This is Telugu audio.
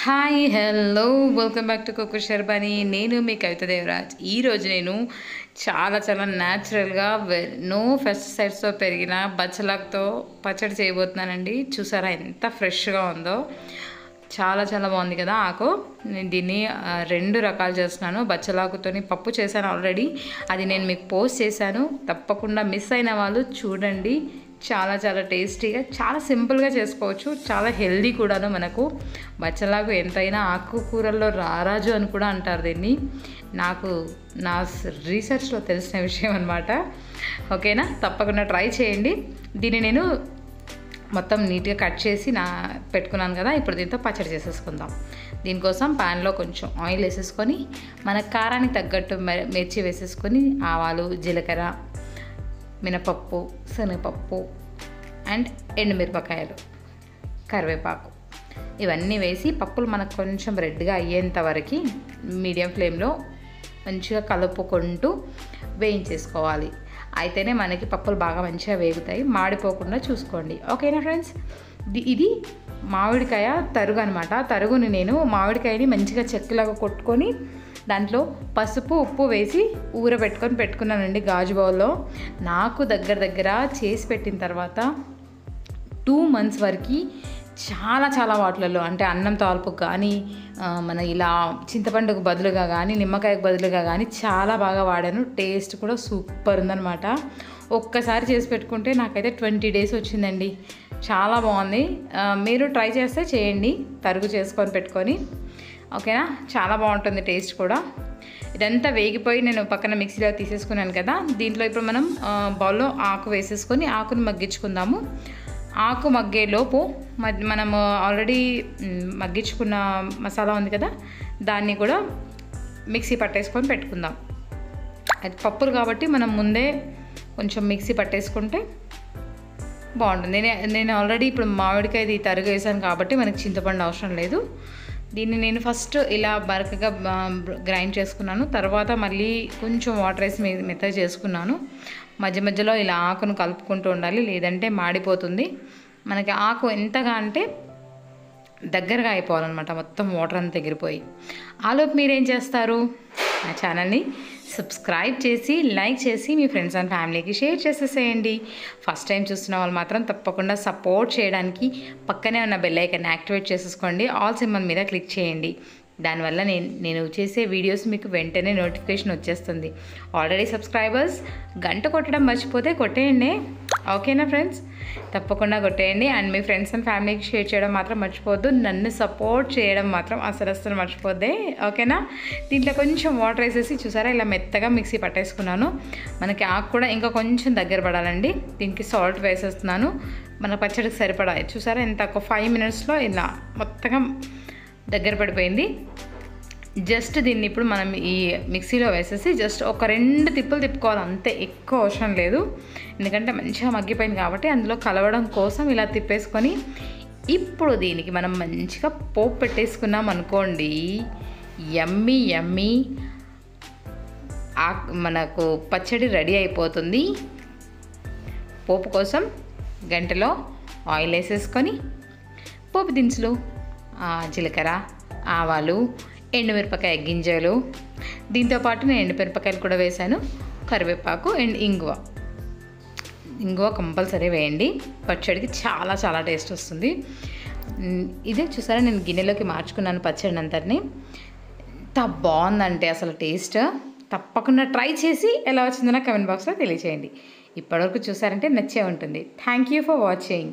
Hi hello welcome back to కుక్కు శర్బని. నేను మీ కవిత దేవరాజ్. ఈరోజు నేను చాలా న్యాచురల్గా నో పెస్టిసైడ్స్తో పెరిగిన బచ్చలాకుతో పచ్చడి చేయబోతున్నానండి. చూసారా ఎంత ఫ్రెష్గా ఉందో, చాలా బాగుంది కదా ఆకు. నేను దీన్ని రెండు రకాలు చేస్తున్నాను. బచ్చలాకుతోని పప్పు చేశాను ఆల్రెడీ, అది నేను మీకు పోస్ట్ చేశాను. తప్పకుండా మిస్ అయిన వాళ్ళు చూడండి. చాలా టేస్టీగా, చాలా సింపుల్గా చేసుకోవచ్చు, చాలా హెల్దీ కూడాను. మనకు బచ్చలాకు ఎంతైనా ఆకుకూరల్లో రారాజు అని కూడా అంటారు దీన్ని. నాకు నా రీసెర్చ్లో తెలిసిన విషయం అనమాట. ఓకేనా, తప్పకుండా ట్రై చేయండి. దీన్ని నేను మొత్తం నీట్గా కట్ చేసి పెట్టుకున్నాను కదా. ఇప్పుడు దీంతో పచ్చడి చేసేసుకుందాం. దీనికోసం ప్యాన్లో కొంచెం ఆయిల్ వేసేసుకొని, మన కారానికి తగ్గట్టు మిర్చి వేసేసుకొని, ఆవాలు, జీలకర్ర, మినపప్పు, శనగపప్పు అండ్ ఎండుమిరపకాయలు, కరివేపాకు ఇవన్నీ వేసి పప్పులు మనకు కొంచెం రెడ్గా అయ్యేంత వరకు మీడియం ఫ్లేమ్లో మంచిగా కలుపుకుంటూ వేయించేసుకోవాలి. అయితేనే మనకి పప్పులు బాగా మంచిగా వేగుతాయి, మాడిపోకుండా చూసుకోండి. ఓకేనా ఫ్రెండ్స్, ఇది మామిడికాయ తరుగు అనమాట. తరుగుని నేను మామిడికాయని మంచిగా చెక్కులాగా కొట్టుకొని దాంట్లో పసుపు, ఉప్పు వేసి పెట్టుకున్నానండి గాజు బౌల్లో. నాకు దగ్గర చేసి పెట్టిన తర్వాత 2 months వరకు చాలా వాటిలలో, అంటే అన్నం తాల్పుకు కానీ, మన ఇలా చింతపండుకు బదులుగా కానీ, నిమ్మకాయకు బదులుగా కానీ చాలా బాగా వాడాను. టేస్ట్ కూడా సూపర్ ఉందనమాట. ఒక్కసారి చేసి పెట్టుకుంటే నాకైతే 20 days వచ్చిందండి. చాలా బాగుంది. మీరు ట్రై చేస్తే చేయండి, తరుగు చేసుకొని పెట్టుకొని. ఓకేనా, చాలా బాగుంటుంది టేస్ట్ కూడా. ఇదంతా వేగిపోయి నేను పక్కన మిక్సీలో తీసేసుకున్నాను కదా. దీంట్లో ఇప్పుడు మనం బౌల్లో ఆకు వేసేసుకొని ఆకుని మగ్గించుకుందాము. ఆకు మగ్గేలోపు మనము ఆల్రెడీ మగ్గించుకున్న మసాలా ఉంది కదా, దాన్ని కూడా మిక్సీ పట్టేసుకొని పెట్టుకుందాం. అది పప్పులు కాబట్టి మనం ముందే కొంచెం మిక్సీ పట్టేసుకుంటే బాగుంటుంది. నేను ఆల్రెడీ ఇప్పుడు మామిడికాయది తరుగు వేసాను కాబట్టి మనకి చింతపండు అవసరం లేదు. దీన్ని నేను ఫస్ట్ ఇలా బరకగా గ్రైండ్ చేసుకున్నాను. తర్వాత మళ్ళీ కొంచెం వాటర్ వేసి మెత్తగా చేసుకున్నాను. మధ్యలో ఇలా ఆకును కలుపుకుంటూ ఉండాలి, లేదంటే మాడిపోతుంది. మనకి ఆకు ఎంతగా అంటే దగ్గరగా అయిపోవాలన్నమాట, మొత్తం వాటర్ అంతా ఎగిరిపోయి. ఆలోపు మీరేం చేస్తారు, నా ఛానల్ని సబ్స్క్రైబ్ చేసి, లైక్ చేసి మీ ఫ్రెండ్స్ అండ్ ఫ్యామిలీకి షేర్ చేసేసేయండి. ఫస్ట్ టైం చూస్తున్న వాళ్ళు మాత్రం తప్పకుండా సపోర్ట్ చేయడానికి పక్కనే ఉన్న బెల్ ఐకాన్ యాక్టివేట్ చేసేసుకోండి. ఆల్ సింబల్ మీద క్లిక్ చేయండి. దానివల్ల నేను చేసే వీడియోస్ మీకు వెంటనే నోటిఫికేషన్ వచ్చేస్తుంది. ఆల్రెడీ సబ్స్క్రైబర్స్ గంట కొట్టడం మర్చిపోతే కొట్టేయండి. ఓకేనా ఫ్రెండ్స్, తప్పకుండా కొట్టేయండి. అండ్ మీ ఫ్రెండ్స్ అండ్ ఫ్యామిలీకి షేర్ చేయడం మాత్రం మర్చిపోవద్దు. నన్ను సపోర్ట్ చేయడం మాత్రం అసలు మర్చిపోద్దే. ఓకేనా, దీంట్లో కొంచెం వాటర్ వేసేసి చూసారా ఇలా మెత్తగా మిక్సీ పట్టేసుకున్నాను. మనకి ఆకు కూడా ఇంకా కొంచెం దగ్గర పడాలండి. దీనికి సాల్ట్ వేసేస్తున్నాను మన పచ్చడికి సరిపడా. చూసారా ఎంత, ఒక 5 minutesలో ఇలా మొత్తగా దగ్గర పడిపోయింది. జస్ట్ దీన్ని ఇప్పుడు మనం ఈ మిక్సీలో వేసేసి జస్ట్ ఒక 2 తిప్పులు తిప్పుకోవాలి అంతే, ఎక్కువ అవసరం లేదు. ఎందుకంటే మంచిగా మగ్గిపోయింది కాబట్టి అందులో కలవడం కోసం ఇలా తిప్పేసుకొని, ఇప్పుడు దీనికి మనం మంచిగా పోపు పెట్టేసుకున్నాం అనుకోండి, యమ్మీ మనకు పచ్చడి రెడీ అయిపోతుంది. పోపు కోసం గంటలో ఆయిల్ వేసేసుకొని పోపు దినుసులు, జీలకర్ర, ఆవాలు, ఎండుమిరపకాయ గింజలు, దీంతోపాటు నేను ఎండుమిరపకాయలు కూడా వేశాను, కరివేపాకు అండ్ ఇంగువ కంపల్సరీ వేయండి. పచ్చడికి చాలా టేస్ట్ వస్తుంది. ఇదే చూసారా నేను గిన్నెలోకి మార్చుకున్నాను పచ్చడిని అంతటిని. ఎంత బాగుందంటే అసలు టేస్ట్. తప్పకుండా ట్రై చేసి ఎలా వచ్చిందో నాకు కమెంట్ బాక్స్లో తెలియచేయండి. ఇప్పటివరకు చూసారంటే నచ్చే ఉంటుంది. Thank you for watching.